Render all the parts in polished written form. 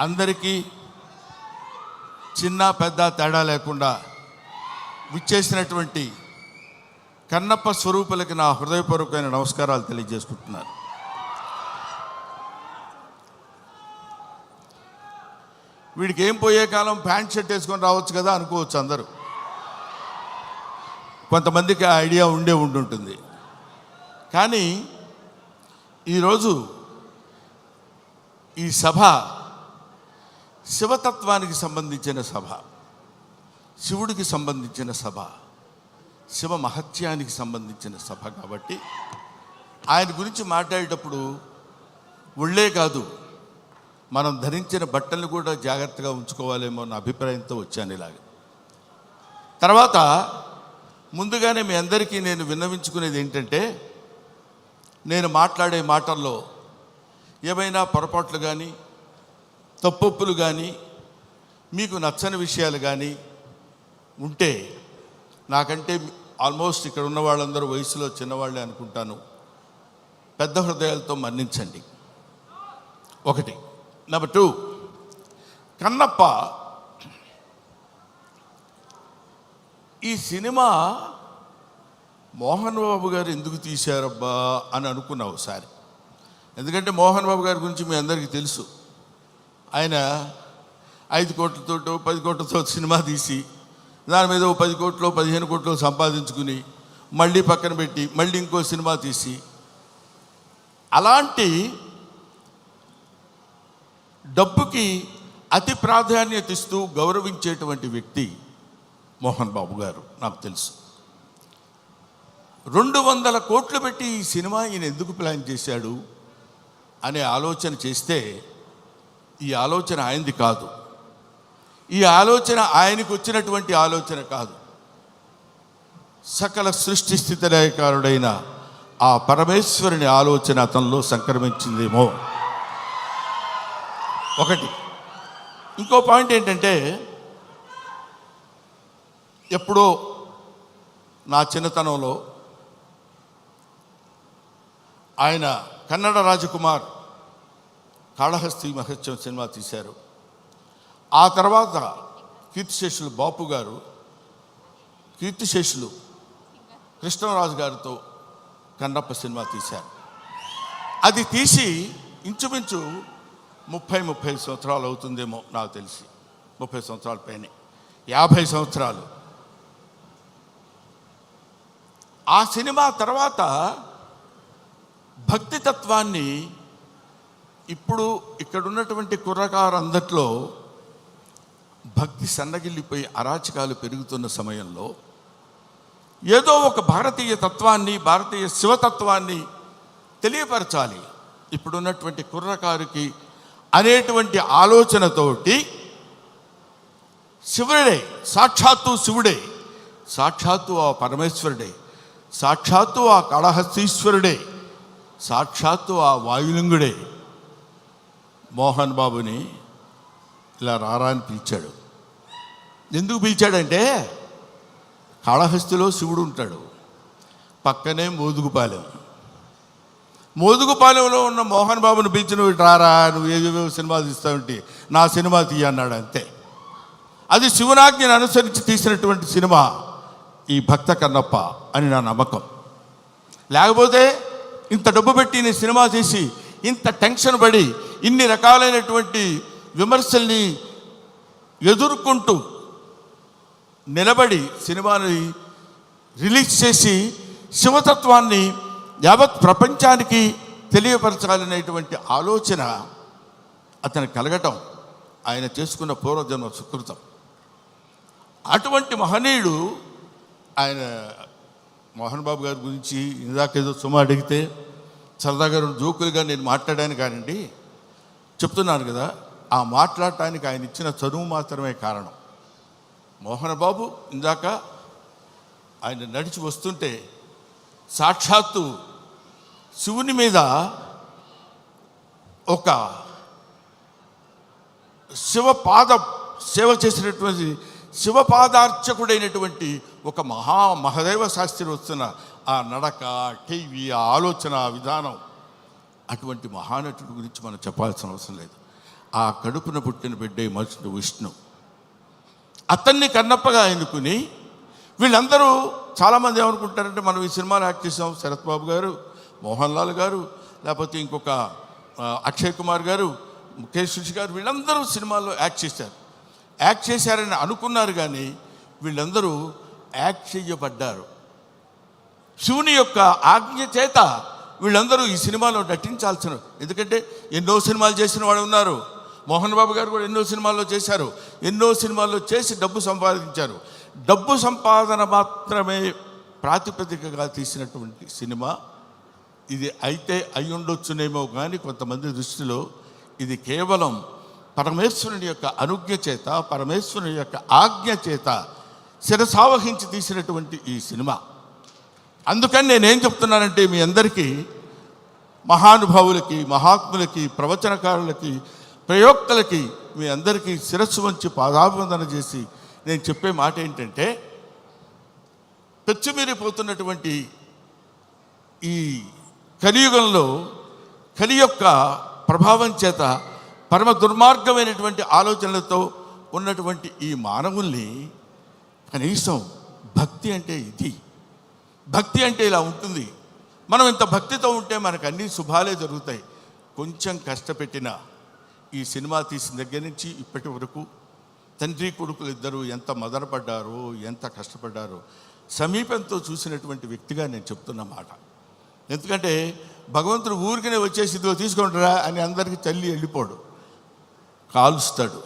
అందరికీ చిన్న పెద్ద తేడా లేకుండా విచ్చేసినటువంటి కన్నప్ప స్వరూపులకి నా హృదయపూర్వకమైన నమస్కారాలు తెలియజేసుకుంటున్నాను. వీడికి ఏం పోయే కాలం ప్యాంట్ షర్ట్ వేసుకొని రావచ్చు కదా అనుకోవచ్చు అందరూ. కొంతమందికి ఆ ఐడియా ఉండుంటుంది. కానీ ఈరోజు ఈ సభ శివతత్వానికి సంబంధించిన సభ, శివుడికి సంబంధించిన సభ, శివ మహత్యానికి సంబంధించిన సభ కాబట్టి ఆయన గురించి మాట్లాడేటప్పుడు ఒళ్ళే కాదు, మనం ధరించిన బట్టలను కూడా జాగ్రత్తగా ఉంచుకోవాలేమో అన్న అభిప్రాయంతో వచ్చాను ఇలాగ. తర్వాత ముందుగానే మీ అందరికీ నేను విన్నవించుకునేది ఏంటంటే, నేను మాట్లాడే మాటల్లో ఏమైనా పొరపాట్లు కానీ తప్పొప్పులు కానీ మీకు నచ్చని విషయాలు కానీ ఉంటే, నాకంటే ఆల్మోస్ట్ ఇక్కడ ఉన్న వాళ్ళందరూ వయసులో చిన్నవాళ్ళే అనుకుంటాను, పెద్ద హృదయాలతో మన్నించండి. ఒకటి. నెంబర్ 2, కన్నప్ప ఈ సినిమా మోహన్ బాబు గారు ఎందుకు తీశారబ్బా అని అనుకున్నా ఒకసారి. ఎందుకంటే మోహన్ బాబు గారి గురించి మీ అందరికీ తెలుసు. ఆయన 5 కోట్లతో 10 కోట్లతో సినిమా తీసి దాని మీద 10 కోట్లు 15 కోట్లు సంపాదించుకుని మళ్ళీ పక్కన పెట్టి మళ్ళీ ఇంకో సినిమా తీసి, అలాంటి డబ్బుకి అతి ప్రాధాన్యత ఇస్తూ గౌరవించేటువంటి వ్యక్తి మోహన్ బాబు గారు. నాకు తెలుసు 200 కోట్లు పెట్టి ఈ సినిమా ఈయన ఎందుకు ప్లాన్ చేశాడు అనే ఆలోచన చేస్తే, ఈ ఆలోచన ఆయనది కాదు, ఈ ఆలోచన ఆయనకు వచ్చినటువంటి ఆలోచన కాదు, సకల సృష్టి స్థితి లయకారుడైన ఆ పరమేశ్వరుని ఆలోచన అతనిలో సంక్రమించిందేమో. ఒకటి. ఇంకో పాయింట్ ఏంటంటే, ఎప్పుడో నా చిన్నతనంలో ఆయన కన్నడ రాజకుమార్ కాళహస్తి మహత్యం సినిమా తీశారు. ఆ తర్వాత కీర్తిశేషులు బాపు గారు కీర్తిశేషులు కృష్ణరాజు గారితో కన్నప్ప సినిమా తీశారు. అది తీసి ఇంచుమించు 30 సంవత్సరాలు అవుతుందేమో నాకు తెలిసి, 30 సంవత్సరాల పైనే, 50 సంవత్సరాలు. ఆ సినిమా తర్వాత భక్తి తత్వాన్ని ఇప్పుడు ఇక్కడ ఉన్నటువంటి కుర్రకారందట్లో భక్తి సన్నగిల్లిపోయి అరాచకాలు పెరుగుతున్న సమయంలో ఏదో ఒక భారతీయ తత్వాన్ని, భారతీయ శివతత్వాన్ని తెలియపరచాలి ఇప్పుడున్నటువంటి కుర్రకారుకి అనేటువంటి ఆలోచనతోటి శివుడే, సాక్షాత్తు శివుడే, సాక్షాత్తు ఆ పరమేశ్వరుడే, సాక్షాత్తు ఆ కాళహస్తీశ్వరుడే, సాక్షాత్తు ఆ వాయులింగుడే మోహన్ బాబుని ఇలా రారా అని పిలిచాడు. ఎందుకు పిలిచాడంటే, కాళహస్తిలో శివుడు ఉంటాడు, పక్కనే మోదుగుపాలెంలో ఉన్న మోహన్ బాబుని పిలిచి నువ్వు రారా, నువ్వు ఏవేవో సినిమాలు తీస్తావంటే నా సినిమా తీయ అన్నాడు. అంతే. అది శివనాజ్ఞను అనుసరించి తీసినటువంటి సినిమా ఈ భక్త కన్నప్ప అని నా నమ్మకం. లేకపోతే ఇంత డబ్బు పెట్టి నేను సినిమా తీసి ఇంత టెన్షన్ పడి ఇన్ని రకాలైనటువంటి విమర్శల్ని ఎదుర్కొంటూ నిలబడి సినిమాని రిలీజ్ చేసి శివతత్వాన్ని యావత్ ప్రపంచానికి తెలియపరచాలనేటువంటి ఆలోచన అతను కలగటం ఆయన చేసుకున్న పూర్వజన్మ సుకృతం. అటువంటి మహనీయుడు ఆయన. మోహన్ బాబు గారి గురించి ఇందాకేదో సుమ అడిగితే సరదాగా 2 జోకులుగా నేను మాట్లాడాను కానండి, చెప్తున్నాను కదా, ఆ మాట్లాడటానికి ఆయన ఇచ్చిన చదువు మాత్రమే కారణం. మోహన్ బాబు ఇందాక ఆయన నడిచి వస్తుంటే సాక్షాత్తు శివుని మీద ఒక సేవ చేసినటువంటి శివపాదార్చకుడైనటువంటి ఒక మహదేవ శాస్త్రి వస్తున్న ఆ నడక, టీవీ, ఆ ఆలోచన విధానం, అటువంటి మహానటుడి గురించి మనం చెప్పాల్సిన అవసరం లేదు. ఆ కడుపున పుట్టిన బిడ్డే మనుషుడు విష్ణు. అతన్ని కన్నప్పగా ఎన్నుకుని వీళ్ళందరూ చాలామంది ఏమనుకుంటారంటే, మనం ఈ సినిమాలో యాక్ట్ చేసాం, శరత్ బాబు గారు, మోహన్ లాల్ గారు, లేకపోతే ఇంకొక అక్షయ్ కుమార్ గారు, ముఖేష్ రుషి గారు, వీళ్ళందరూ సినిమాల్లో యాక్ట్ చేశారని అనుకున్నారు. కానీ వీళ్ళందరూ యాక్ట్ చేయబడ్డారు. శివుని యొక్క ఆజ్ఞ చేత వీళ్ళందరూ ఈ సినిమాలో నటించాల్సిన, ఎందుకంటే ఎన్నో సినిమాలు చేసిన వాడు ఉన్నారు. మోహన్ బాబు గారు కూడా ఎన్నో సినిమాల్లో చేశారు. ఎన్నో సినిమాల్లో చేసి డబ్బు సంపాదించారు. డబ్బు సంపాదన మాత్రమే ప్రాతిపదికగా తీసినటువంటి సినిమా ఇది. అయితే అయి ఉండొచ్చునేమో కానీ కొంతమంది దృష్టిలో ఇది కేవలం పరమేశ్వరుని యొక్క అనుజ్ఞ చేత, పరమేశ్వరుని యొక్క ఆజ్ఞ చేత శిరసావహించి తీసినటువంటి ఈ సినిమా. అందుకని నేనేం చెప్తున్నానంటే, మీ అందరికీ, మహానుభావులకి, మహాత్ములకి, ప్రవచనకారులకి, ప్రయోక్తలకి, మీ అందరికీ శిరస్సు వంచి పాదాభివందన చేసి నేను చెప్పే మాట ఏంటంటే, పెచ్చుమీరిపోతున్నటువంటి ఈ కలియుగంలో కలి యొక్క ప్రభావం చేత పరమ దుర్మార్గమైనటువంటి ఆలోచనలతో ఉన్నటువంటి ఈ మానవుల్ని కనీసం భక్తి అంటే ఇది, భక్తి అంటే ఇలా ఉంటుంది. మనం ఇంత భక్తితో ఉంటే మనకు అన్ని శుభాలే జరుగుతాయి. కొంచెం కష్టపెట్టిన ఈ సినిమా తీసిన దగ్గర నుంచి ఇప్పటి వరకు తండ్రి కొడుకులు ఇద్దరు ఎంత మదనపడ్డారో, ఎంత కష్టపడ్డారో సమీపంతో చూసినటువంటి వ్యక్తిగా నేను చెప్తున్న మాట. ఎందుకంటే భగవంతుడు ఊరికనే వచ్చేసి ఇదిగో తీసుకుంటారా అని అందరికీ తల్లి వెళ్ళిపోడు. కాలుస్తాడు,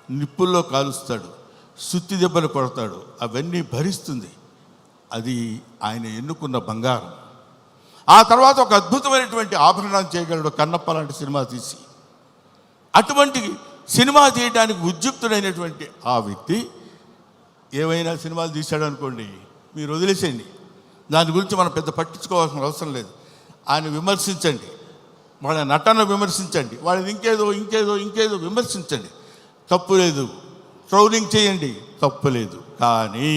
నిప్పుల్లో కాలుస్తాడు, సుత్తి దెబ్బలు కొడతాడు, అవన్నీ భరిస్తుంది. అది ఆయన ఎన్నుకున్న బంగారం. ఆ తర్వాత ఒక అద్భుతమైనటువంటి ఆభరణం చేయగలడు కన్నప్ప లాంటి సినిమా తీసి. అటువంటి సినిమా తీయడానికి ఉద్యుక్తుడైనటువంటి ఆ వ్యక్తి ఏమైనా సినిమాలు తీశాడు అనుకోండి, మీరు వదిలేసేయండి. దాని గురించి మనం పెద్ద పట్టించుకోవాల్సిన అవసరం లేదు. ఆయన విమర్శించండి, వాళ్ళ నటన విమర్శించండి, వాళ్ళని ఇంకేదో విమర్శించండి, తప్పు లేదు. ట్రోలింగ్ చేయండి, తప్పు లేదు. కానీ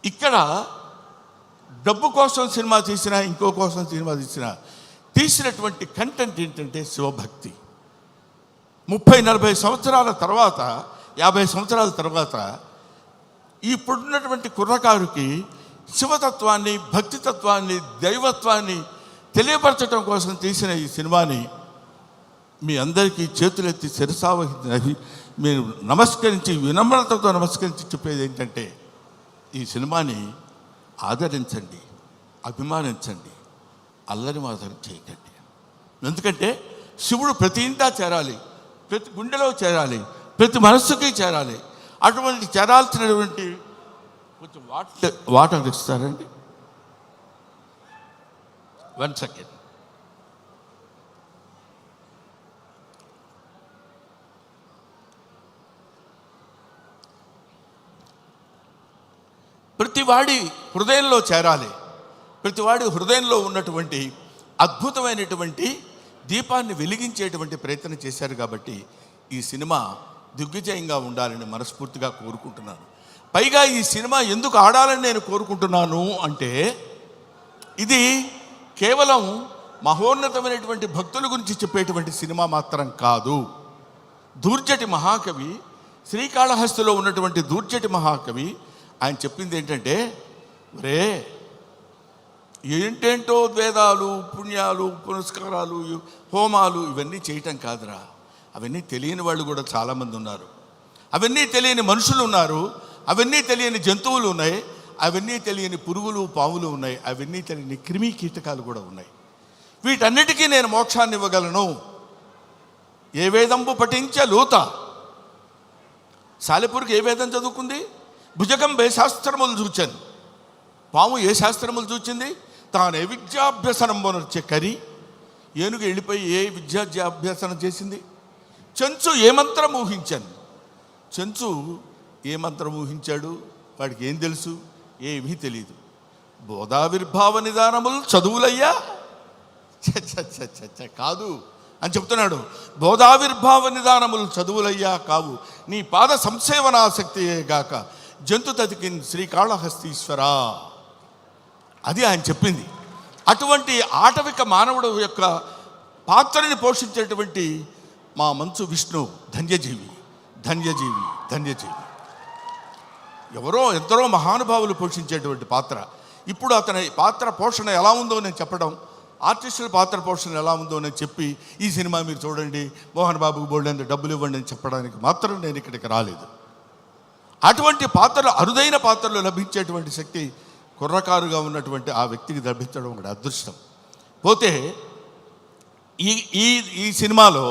ఇక్కడ డబ్బు కోసం సినిమా తీసినా, ఇంకో కోసం సినిమా తీసినటువంటి కంటెంట్ ఏంటంటే శివభక్తి. 30-40 సంవత్సరాల తర్వాత, 50 సంవత్సరాల తర్వాత ఇప్పుడున్నటువంటి కుర్రకారుకి శివతత్వాన్ని, భక్తితత్వాన్ని, దైవత్వాన్ని తెలియపరచడం కోసం తీసిన ఈ సినిమాని మీ అందరికీ చేతులెత్తి శిరసావహించి మీరు నమస్కరించి, వినమ్రతతో నమస్కరించి చెప్పేది ఏంటంటే, ఈ సినిమాని ఆదరించండి, అభిమానించండి, అల్లరి మాత్రం చేయకండి. ఎందుకంటే శివుడు ప్రతి ఇంటా చేరాలి, ప్రతి గుండెలో చేరాలి, ప్రతి మనస్సుకి చేరాలి. అటువంటి చేరాల్సినటువంటి కొంచెం వాటర్ ఇస్తారండి. 1 సెకండ్. ప్రతివాడి హృదయంలో చేరాలి. ప్రతివాడి హృదయంలో ఉన్నటువంటి అద్భుతమైనటువంటి దీపాన్ని వెలిగించేటువంటి ప్రయత్నం చేశారు. కాబట్టి ఈ సినిమా దిగ్విజయంగా ఉండాలని మనస్ఫూర్తిగా కోరుకుంటున్నాను. పైగా ఈ సినిమా ఎందుకు ఆడాలని నేను కోరుకుంటున్నాను అంటే, ఇది కేవలం మహోన్నతమైనటువంటి భక్తుల గురించి చెప్పేటువంటి సినిమా మాత్రం కాదు. దూర్జటి మహాకవి, శ్రీకాళహస్తిలో ఉన్నటువంటి దూర్జటి మహాకవి ఆయన చెప్పింది ఏంటంటే, రే ఏంటేంటో వేదాలు, పుణ్యాలు, పునస్కారాలు, హోమాలు ఇవన్నీ చేయటం కాదురా. అవన్నీ తెలియని వాళ్ళు కూడా చాలామంది ఉన్నారు. అవన్నీ తెలియని మనుషులు ఉన్నారు. అవన్నీ తెలియని జంతువులు ఉన్నాయి. అవన్నీ తెలియని పురుగులు, పాములు ఉన్నాయి. అవన్నీ తెలియని క్రిమి కీటకాలు కూడా ఉన్నాయి. వీటన్నిటికీ నేను మోక్షాన్ని ఇవ్వగలను. ఏ వేదంబు పఠించ లూత. సాలెపురికి ఏ వేదం చదువుకుంది? భుజగం ఏ శాస్త్రములు చూచాను. పాము ఏ శాస్త్రములు చూచింది? తాను ఏ విద్యాభ్యసనం వచ్చే కరి. ఏనుగు వెళ్ళిపోయి ఏ విద్యాభ్యాసనం చేసింది? చెంచు ఏ మంత్రం ఊహించాను. చెంచు ఏ మంత్రం ఊహించాడు? వాడికి ఏం తెలుసు? ఏమీ తెలియదు. బోధావిర్భావ నిదానములు చదువులయ్యా కాదు అని చెప్తున్నాడు. బోధావిర్భావ నిదానములు చదువులయ్యా కావు, నీ పాద సంసేవనాసక్తియే గాక జంతు తతికిన్ శ్రీకాళహస్తీశ్వరా. అది ఆయన చెప్పింది. అటువంటి ఆటవిక మానవుడు యొక్క పాత్రని పోషించేటువంటి మా మంచు విష్ణు ధన్యజీవి ధన్యజీవి ధన్యజీవి. ఎవరో ఎందరో మహానుభావులు పోషించేటువంటి పాత్ర. ఇప్పుడు అతని పాత్ర పోషణ ఎలా ఉందో నేను చెప్పడం, ఆర్టిస్టుల పాత్ర పోషణ ఎలా ఉందో నేను చెప్పి ఈ సినిమా మీరు చూడండి, మోహన్ బాబుకు బోల్డెంత డబ్బులు ఇవ్వండి అని చెప్పడానికి మాత్రం నేను ఇక్కడికి రాలేదు. అటువంటి పాత్రలు, అరుదైన పాత్రలు లభించేటువంటి శక్తి కుర్రకారుగా ఉన్నటువంటి ఆ వ్యక్తికి లభించడం ఒక అదృష్టం. పోతే ఈ ఈ ఈ సినిమాలో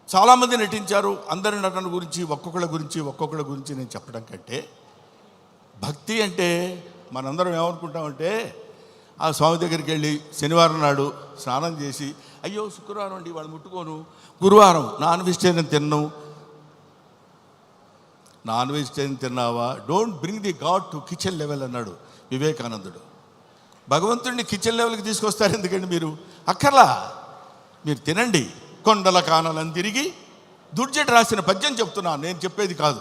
చాలామంది నటించారు. అందరి నటన గురించి ఒక్కొక్కళ్ళ గురించి నేను చెప్పడం కంటే, భక్తి అంటే మనందరం ఏమనుకుంటామంటే, ఆ స్వామి దగ్గరికి వెళ్ళి శనివారం నాడు స్నానం చేసి, అయ్యో శుక్రవారం అండి వాళ్ళు ముట్టుకోను, గురువారం నాన్ వెజిటేరియన్ తిన్నావా, don't bring the God to kitchen level అన్నాడు వివేకానందుడు. భగవంతుడిని కిచెన్ లెవెల్కి తీసుకొస్తారు ఎందుకండి మీరు? అక్కర్లా, మీరు తినండి. కొండల కానలను తిరిగి దుర్జటి రాసిన పద్యం చెప్తున్నాను, నేను చెప్పేది కాదు.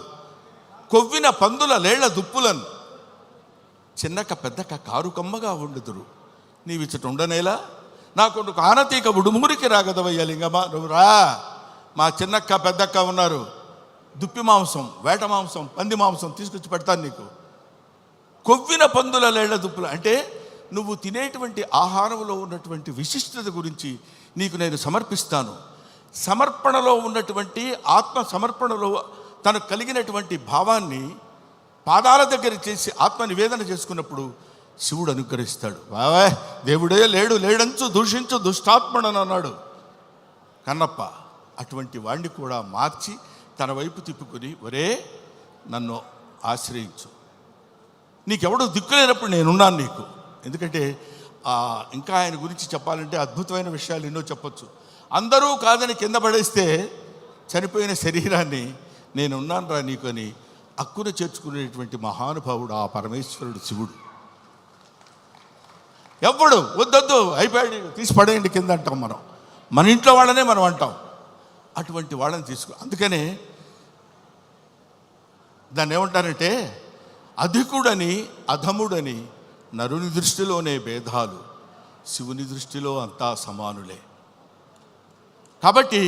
కొవ్విన పందుల లేళ్ల దుప్పులను చిన్నక పెద్దక కారు కమ్మగా ఉండుదురు, నీవిచ్చట ఉండనేలా నా కొడుకు ఆనతీక ఉడుమురికి రాగదవయ్య లింగమ్మ, నువ్వు రా. మా చిన్నక్క పెద్దక్క ఉన్నారు, దుప్పి మాంసం, వేట మాంసం, పంది మాంసం తీసుకొచ్చి పెడతాను నీకు. కొవ్విన పందుల లేళ్ల దుప్పులు అంటే నువ్వు తినేటువంటి ఆహారంలో ఉన్నటువంటి విశిష్టత గురించి నీకు నేను సమర్పిస్తాను. సమర్పణలో ఉన్నటువంటి ఆత్మ సమర్పణలో తనకు కలిగినటువంటి భావాన్ని పాదాల దగ్గర చేసి ఆత్మ నివేదన చేసుకున్నప్పుడు శివుడు అనుగ్రహిస్తాడు. బావా దేవుడే లేడంచు దూషించు దుష్టాత్మడని అన్నాడు కన్నప్ప. అటువంటి వాడిని కూడా మార్చి తన వైపు తిప్పుకొని, ఒరే నన్ను ఆశ్రయించు, నీకెవడు దిక్కులేనప్పుడు నేనున్నాను నీకు. ఎందుకంటే ఇంకా ఆయన గురించి చెప్పాలంటే అద్భుతమైన విషయాలు ఎన్నో చెప్పొచ్చు. అందరూ కాదని కింద పడేస్తే చనిపోయిన శరీరాన్ని నేనున్నాను రా నీకు అని అక్కున చేర్చుకునేటువంటి మహానుభావుడు ఆ పరమేశ్వరుడు శివుడు. ఎవ్వడు వద్దొద్దు అయిపోయాడు తీసి పడేయండి కింద అంటాం మనం, మన ఇంట్లో వాళ్ళనే మనం అంటాం. అటువంటి వాళ్ళని అందుకనే దాన్ని ఏమంటారంటే, అధికుడని అధముడని నరుని దృష్టిలోనే భేదాలు, శివుని దృష్టిలో అంతా సమానులే. కాబట్టి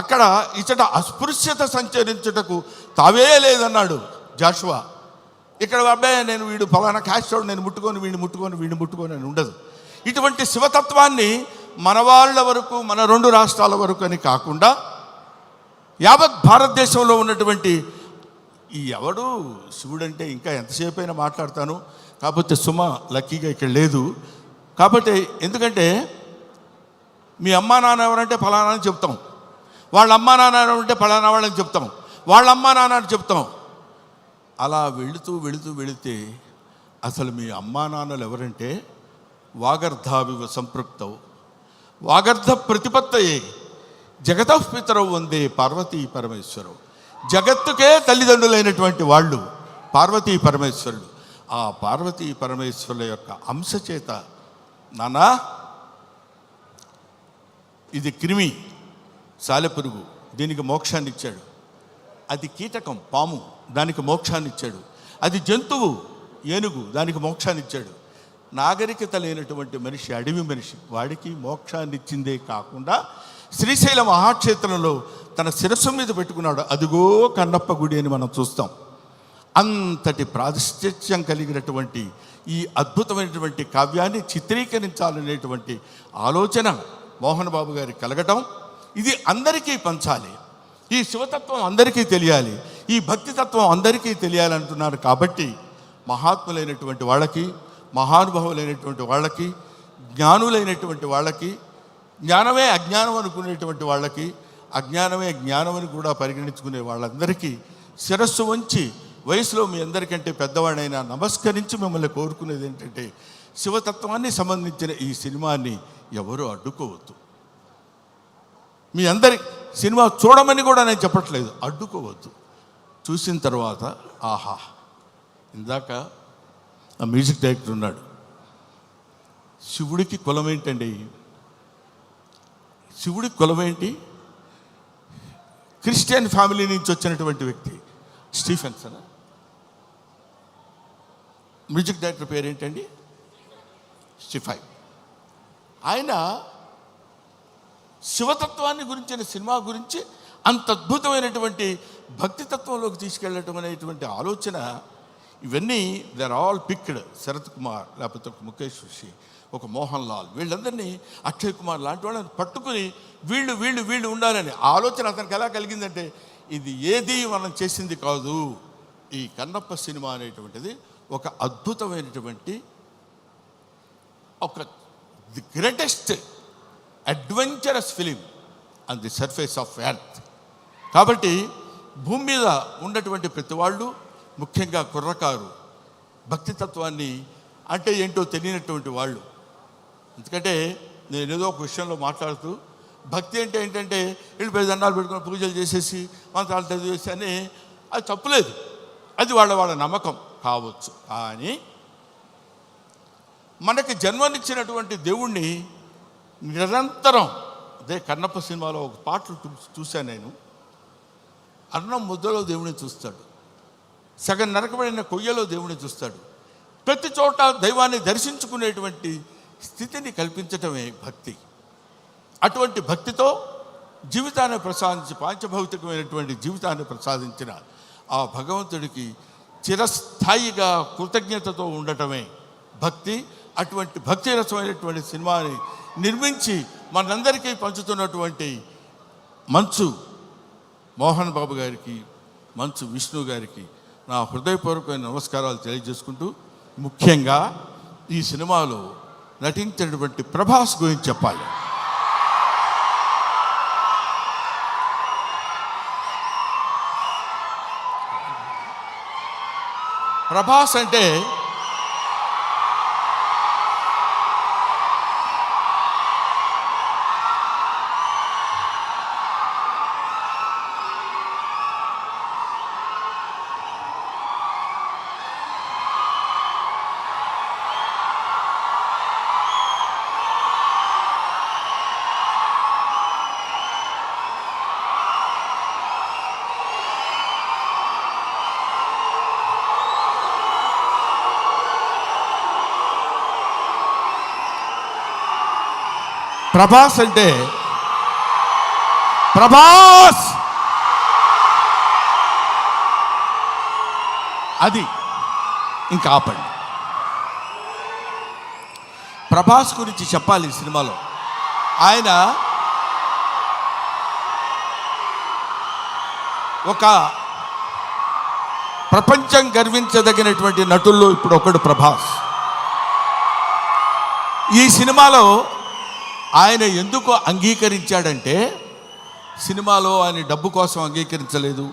అక్కడ ఇచ్చట అస్పృశ్యత సంచరించుటకు తావే లేదన్నాడు జాషువా. ఇక్కడ అబ్బాయి నేను వీడు ఫలానా క్యాస్టోడు నేను వీడిని ముట్టుకొని అని ఉండదు. ఇటువంటి శివతత్వాన్ని మన వాళ్ళ వరకు, మన 2 రాష్ట్రాల వరకు అని కాకుండా యావత్ భారతదేశంలో ఉన్నటువంటి ఈ ఎవడు శివుడంటే ఇంకా ఎంతసేపు అయినా మాట్లాడతాను. కాకపోతే సుమ లక్కీగా ఇక్కడ లేదు. కాబట్టి ఎందుకంటే మీ అమ్మా నాన్న ఎవరంటే ఫలానా అని చెప్తాం, వాళ్ళ అమ్మా నాన్న ఎవరంటే ఫలానా వాళ్ళని చెప్తాం, వాళ్ళ అమ్మా నాన్న అని చెప్తాం. అలా వెళితే అసలు మీ అమ్మా నాన్నలు ఎవరంటే వాగర్ధావివ సంపృక్తవు వాగర్ధ ప్రతిపత్తయే జగతఃపితరవు వందే పార్వతీ పరమేశ్వరవు. జగత్తుకే తల్లిదండ్రులైనటువంటి వాళ్ళు పార్వతీ పరమేశ్వరుడు. ఆ పార్వతీ పరమేశ్వరుల యొక్క అంశ చేత, నానా ఇది క్రిమి సాలెపురుగు, దీనికి మోక్షాన్ని ఇచ్చాడు. అది కీటకం పాము, దానికి మోక్షాన్ని ఇచ్చాడు. అది జంతువు ఏనుగు, దానికి మోక్షాన్ని ఇచ్చాడు. నాగరికత లేనటువంటి మనిషి, అడవి మనిషి, వాడికి మోక్షాన్ని ఇచ్చిందే కాకుండా శ్రీశైల మహాక్షేత్రంలో తన శిరస్సు మీద పెట్టుకున్నాడు. అదిగో కన్నప్ప గుడి అని మనం చూస్తాం. అంతటి ప్రాతిష్ఠ్యం కలిగినటువంటి ఈ అద్భుతమైనటువంటి కావ్యాన్ని చిత్రీకరించాలనేటువంటి ఆలోచన మోహన్ బాబు గారికి కలగటం, ఇది అందరికీ పంచాలి, ఈ శివతత్వం అందరికీ తెలియాలి, ఈ భక్తితత్వం అందరికీ తెలియాలంటున్నారు. కాబట్టి మహాత్ములైనటువంటి వాళ్ళకి, మహానుభావులైనటువంటి వాళ్ళకి, జ్ఞానులైనటువంటి వాళ్ళకి, జ్ఞానమే అజ్ఞానం అనుకునేటువంటి వాళ్ళకి, అజ్ఞానమే జ్ఞానం అని కూడా పరిగణించుకునే వాళ్ళందరికీ శిరస్సు వంచి వయసులో మీ అందరికంటే పెద్దవాడైనా నమస్కరించి మిమ్మల్ని కోరుకునేది ఏంటంటే, శివతత్వాన్ని సంబంధించిన ఈ సినిమాని ఎవరూ అడ్డుకోవద్దు. మీ అందరి సినిమా చూడమని కూడా నేను చెప్పట్లేదు, అడ్డుకోవద్దు. చూసిన తర్వాత ఆహా, ఇందాక ఆ మ్యూజిక్ డైరెక్టర్ ఉన్నాడు, శివుడికి కులం ఏంటండి? శివుడికి కులం ఏంటి? క్రిస్టియన్ ఫ్యామిలీ నుంచి వచ్చినటువంటి వ్యక్తి స్టీఫెన్సన్. మ్యూజిక్ డైరెక్టర్ పేరేంటండి? స్టీఫై. ఆయన శివతత్వాన్ని గురించిన సినిమా గురించి అంత అద్భుతమైనటువంటి భక్తితత్వంలోకి తీసుకెళ్ళటం అనేటువంటి ఆలోచన, ఇవన్నీ they are all picked. Sharath Kumar, లేకపోతే ఒక ముఖేష్ ఋషి, ఒక మోహన్ లాల్, వీళ్ళందరినీ, అక్షయ్ కుమార్ లాంటి వాళ్ళని పట్టుకుని వీళ్ళు వీళ్ళు వీళ్ళు ఉండాలని ఆలోచన అతనికి ఎలా కలిగిందంటే, ఇది ఏది మనం చేసింది కాదు, ఈ కన్నప్ప సినిమా అనేటువంటిది ఒక అద్భుతమైనటువంటి, ఒక the greatest adventurous film on the surface of earth. కాబట్టి భూమి మీద ఉన్నటువంటి ప్రతి వాళ్ళు, ముఖ్యంగా కుర్రకారు, భక్తితత్వాన్ని అంటే ఏంటో తెలియనటువంటి వాళ్ళు. ఎందుకంటే నేను ఏదో ఒక విషయంలో మాట్లాడుతూ, భక్తి అంటే ఏంటంటే వెళ్ళిపోయి దండాలు పెట్టుకుని పూజలు చేసేసి మంత్రాలు చదివేసి అని, అది తప్పులేదు, అది వాళ్ళ నమ్మకం కావచ్చు. కానీ మనకి జన్మనిచ్చినటువంటి దేవుణ్ణి నిరంతరం, అదే కన్నప్ప సినిమాలో ఒక పాటలు చూశాను నేను, అన్నం ముద్దలో దేవుడిని చూస్తాడు, సగం నరకబడిన కొయ్యలో దేవుడిని చూస్తాడు, ప్రతి చోట దైవాన్ని దర్శించుకునేటువంటి స్థితిని కల్పించటమే భక్తి. అటువంటి భక్తితో జీవితాన్ని ప్రసాదించి, పాంచభౌతికమైనటువంటి జీవితాన్ని ప్రసాదించిన ఆ భగవంతుడికి చిరస్థాయిగా కృతజ్ఞతతో ఉండటమే భక్తి. అటువంటి భక్తి రసమైనటువంటి సినిమాని నిర్మించి మనందరికీ పంచుతున్నటువంటి మంచు మోహన్ బాబు గారికి, మంచు విష్ణు గారికి నా హృదయపూర్వకమైన నమస్కారాలు తెలియజేసుకుంటూ, ముఖ్యంగా ఈ సినిమాలో నటించినటువంటి ప్రభాస్ గురించి చెప్పాలి. ప్రభాస్ అంటే ప్రభాస్ అంటే ప్రభాస్ అది ఇంకా ఆపండి. ప్రభాస్ గురించి చెప్పాలి ఈ సినిమాలో. ఆయన ఒక ప్రపంచం గర్వించదగినటువంటి నటుల్లో ఇప్పుడు ఒకడు ప్రభాస్. ఈ సినిమాలో ఆయన ఎందుకు అంగీకరించాడంటే, సినిమాలో ఆయన డబ్బు కోసం అంగీకరించలేదు,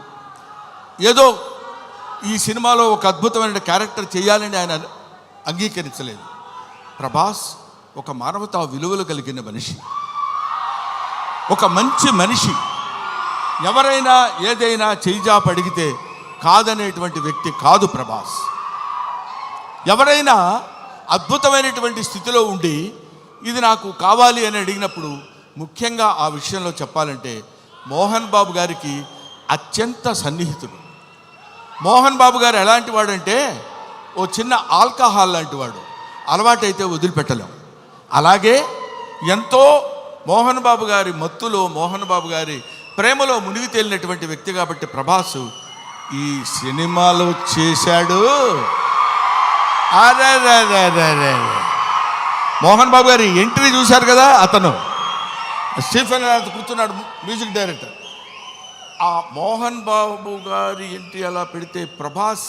ఏదో ఈ సినిమాలో ఒక అద్భుతమైన క్యారెక్టర్ చేయాలని ఆయన అంగీకరించలేదు. ప్రభాస్ ఒక మానవతా విలువలు కలిగిన మనిషి, ఒక మంచి మనిషి, ఎవరైనా ఏదైనా చేయిజాప అడిగితే కాదనేటువంటి వ్యక్తి కాదు ప్రభాస్. ఎవరైనా అద్భుతమైనటువంటి స్థితిలో ఉండి ఇది నాకు కావాలి అని అడిగినప్పుడు, ముఖ్యంగా ఆ విషయంలో చెప్పాలంటే మోహన్ బాబు గారికి అత్యంత సన్నిహితుడు. మోహన్ బాబు గారు ఎలాంటి వాడంటే, ఓ చిన్న ఆల్కహాల్ లాంటి వాడు, అలవాటైతే వదిలిపెట్టలేం. అలాగే ఎంతో మోహన్ బాబు గారి మత్తులో, మోహన్ బాబు గారి ప్రేమలో మునిగి తేలినటువంటి వ్యక్తి. కాబట్టి ప్రభాస్ ఈ సినిమాలో చేశాడు. అరే మోహన్ బాబు గారి ఎంట్రీ చూశారు కదా, అతను స్టీఫెన్ కూర్చున్నాడు, మ్యూజిక్ డైరెక్టర్. ఆ మోహన్ బాబు గారి ఎంట్రీ అలా పెడితే ప్రభాస్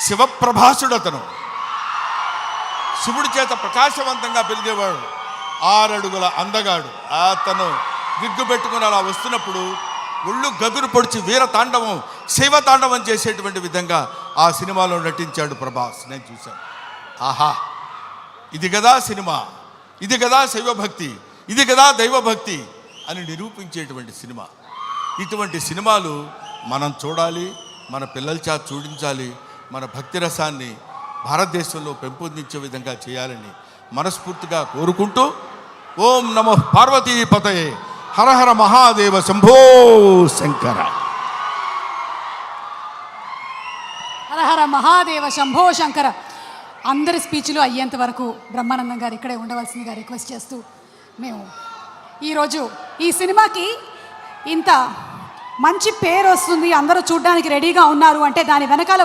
శివప్రభాసుడు, అతను శివుడి చేత ప్రకాశవంతంగా పెరిగేవాడు, 6 అడుగుల అందగాడు. అతను విగ్గు పెట్టుకుని అలా వస్తున్నప్పుడు ఒళ్ళు గగురు పొడిచి వీర తాండవం, శైవ తాండవం చేసేటువంటి విధంగా ఆ సినిమాలో నటించాడు ప్రభాస్. నేను చూశాను. ఆహా, ఇది కదా సినిమా, ఇది కదా శైవభక్తి, ఇది కదా దైవభక్తి అని నిరూపించేటువంటి సినిమా. ఇటువంటి సినిమాలు మనం చూడాలి, మన పిల్లల చేత చూడించాలి, మన భక్తి రసాన్ని భారతదేశంలో పెంపొందించే విధంగా చేయాలని మనస్ఫూర్తిగా కోరుకుంటూ, ఓం నమో పార్వతీపతయే, హర హర మహాదేవ, శంభో శంకర. హర హర మహాదేవ, శంభో శంకర. అందరి స్పీచ్లు అయ్యేంత వరకు బ్రహ్మానందం గారు ఇక్కడే ఉండవలసిందిగా రిక్వెస్ట్ చేస్తూ మేము ఈరోజు ఈ సినిమాకి ఇంత మంచి పేరు వస్తుంది, అందరూ చూడడానికి రెడీగా ఉన్నారు అంటే దాని వెనకాల